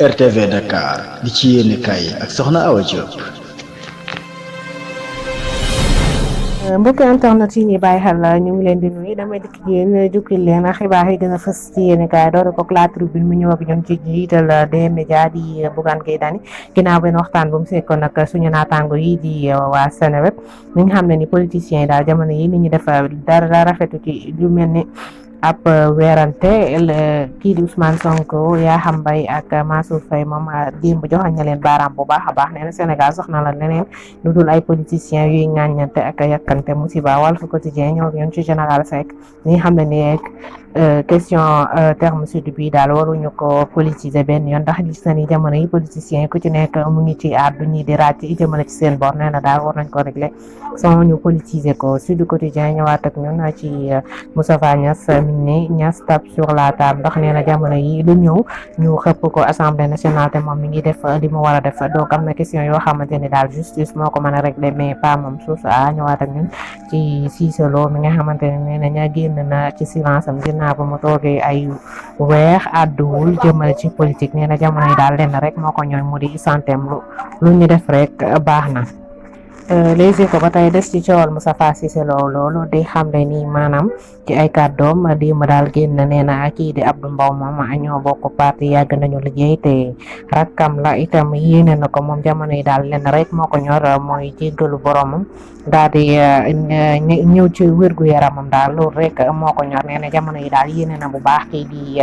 RTV Dakar li ci yéene kay ak soxna Awa Diop. mbokk internet yi ñuy bàyyi xel ñu ngi leen di nuyu damay dikk yéen jukkil leen xibaar yi gën a fës ci yéen kaay doore ko La Tribune mu ñëw ak ñoom ci jiital des médias di Bougane Gueye Dany ginnaaw benn waxtaan bu mu sekkoon nag suñu naataango yi di waa Seneweb ñi nga xam ne ni politiciens yi daal jamono yi li ñu def dara rafetu ci lu mel ni ab weerante kii di Ousmane Sonko Yakham Mbaye ak Mansour Faye moom démb joxañ na leen baaraam bu baax a baax nee na Sénégal soxna la leneen lu dul ay politiciens yuy ŋàññante ak yàkkante musiba Walf Quotidien ñëw ak ñoom ci général Seck ñi nga xam ne ni question terme sud bi daal waruñu ko politiser benn yoon ndax gis na ni jamono yi politiciens ku ci nekk mu ngi ci àddu ñi di ràcc i jëmale ci seen bor nee na daal war nañ ko régler sans ñu politiser ko Sud Quotidien ñëwaat ak ñun ci Moustapha Niasse mi ne Niasse tape sur la table ndax nee na jamono yi lu ñëw ñu xëpp ko assemblée nationale te moom mi ngi def li mu war a def donc am na question yoo xamante ni daal justice moo ko mën a régler mais pas moom suuf ñëwaat ak ñun ci Cissé Lo mi nga xamante ne nee na ña génn na ci silence am ginnaaw ba mu toogee ay weer àdduwul jëmale ci politique nee na jamono yi daal lenn rek moo ko ñooy mu di santeem lu ñu def rek baax na. Les Échos ba tey des ci coowal Moustapha Cissé Lo loolu di xamle ni maanaam ci ay kàddoom di ma daal génn nee na kii di Abdou Mbow moom ñoo bokk parti yàgg nañu liggéey te rakkam la itam yéene na ko moom jamono yi daal lenn rek moo ko ñor mooy jéggalu boromam daal di ñëw ci wérgu yaramam daal loolu rek moo ko ñor nee na jamono yi daal yéene na bu baax kii di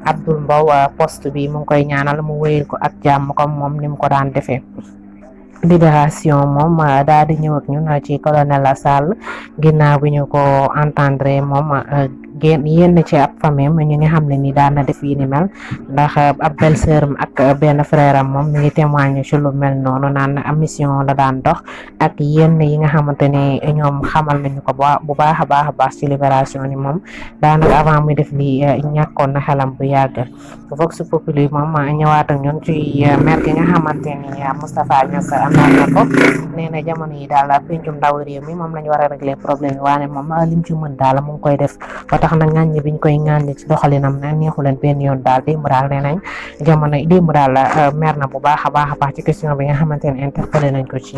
Abdou Mbow poste bi mu ngi koy ñaanal mu wéyal ko ak jàmm comme moom ni mu ko daan defee. Libération moom daal di ñëw ak ñun ci colonel Sall ginnaaw bi ñu ko entendre moom yenn ci ab famille ñu nga xam ne ni daan na def yi ni mel ndax ab belle-sœur ak benn frère am moom mi ngi témoigner ci lu mel noonu naan mission la daan dox ak yenn yi nga xamante ne ñoom xamal nañu ko bu baax a baax ci Libération ni moom daanaka avant muy def li ñàkkoon na xelam bu yàgg. Vox Populi moom ñëwaat ak ñun ci maire gi nga xamante ni Moustapha Niasse amoon na ko nee na jamono yi daal pencum ndaw réew mi moom lañu war a régler problème yi waane moom lim ci mën daal mu ngi koy def ba tax na ŋàññi biñ koy ŋàññi ci doxalinam na neexu leen benn yoon daal démb daal nee nañ jamono démb daal mer na bu baax a baax ci question bi nga xamante ne interpellé nañ ko ci.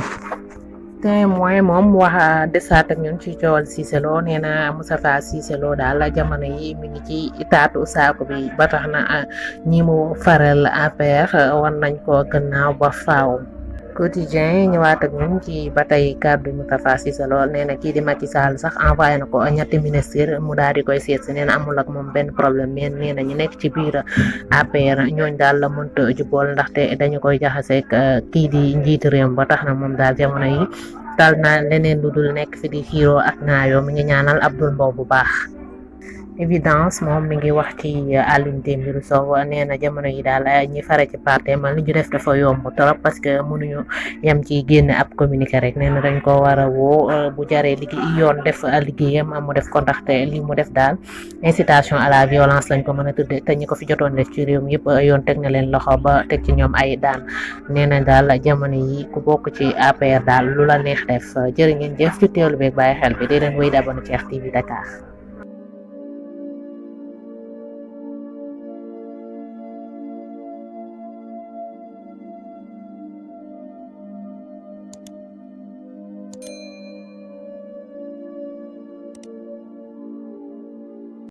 Témoin moom wax desaat ak ñun ci coowal Cissé Lo nee na Moustapha Cissé Lo daal jamono yi mi ngi ci taatu saako bi ba tax na ñi mu faral APR war nañ ko gannaaw ba faaw. Quotidien ñëwaat ak ñun ci ba tey kàddu Moustapha Cissé Lo nee na kii di Macky Sall sax envoyé na ko ñetti ministre mu daal di koy seet si nee na amul ak moom benn problème mais nee na ñu nekk ci biir APR ñooñ daal la mënta jubbool ndaxte dañu koy jaxaseeg kii di njiitu réew ba tax na moom daal jamono yi tal na leneen lu dul nekk fi di xiiroo ak ngaayoo mi ngi ñaanal Abdoul Mbow bu baax. Évidence moom mi ngi wax ci Alioune Dembourou Sow nee na jamono yi daal ñi fare ci parti man li ñu def dafa yomb trop parce que mënuñu yem ci génn ab communiqué rek nee na dañ ko war a woo bu jaree liggéey yoon def liggéeyam mu def ko ndaxte li mu def daal incitation à la violence lañ ko mën a tudde te ñi ko fi jotoon def ci réew mi yëpp yoon teg na leen loxo ba teg ci ñoom ay daan nee na daal jamono yi ku bokk ci APR daal lu la neex def jërë ngeen jëf ci teewlu beeg bàyyi xel bi di leen wéy di abonné ci RTV Dakar.